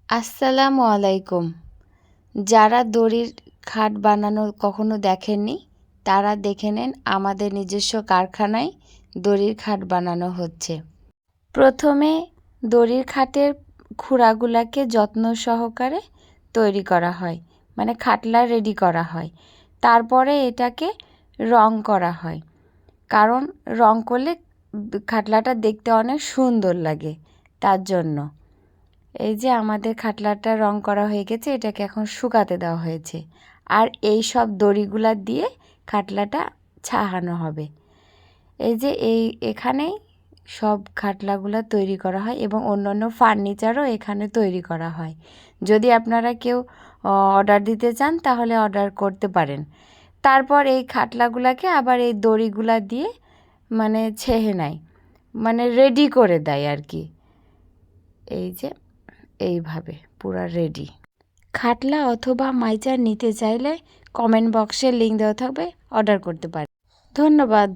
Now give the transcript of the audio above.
আসসালামু আলাইকুম। যারা দড়ির খাট বানানো কখনো দেখেননি তারা দেখে নেন আমাদের নিজস্ব কারখানায় দড়ির খাট বানানো হচ্ছে। প্রথমে দড়ির খাটের খুঁড়াগুলাকে যত্ন সহকারে তৈরি করা হয়, মানে খাটলা রেডি করা হয়। তারপরে এটাকে রং করা হয়, কারণ রং করলে খাটলাটা দেখতে অনেক সুন্দর লাগে, তার জন্য। এই যে আমাদের খাটলাটা রং করা হয়ে গেছে, এটাকে এখন শুকাতে দেওয়া হয়েছে। আর এই সব দড়িগুলা দিয়ে খাটলাটা ছাহানো হবে। এই যে এখানেই সব খাটলাগুলা তৈরি করা হয় এবং অন্যান্য ফার্নিচারও এখানে তৈরি করা হয়। যদি আপনারা কেউ অর্ডার দিতে চান তাহলে অর্ডার করতে পারেন। তারপর এই খাটলাগুলাকে আবার এই দড়িগুলা দিয়ে মানে ছেহে নেয়, মানে রেডি করে দেয় আর কি। এই যে এইভাবে পুরা রেডি। খাটলা অথবা মাইচার নিতে চাইলে কমেন্ট বক্সে লিংক দেওয়া থাকবে, অর্ডার করতে পারেন। ধন্যবাদ।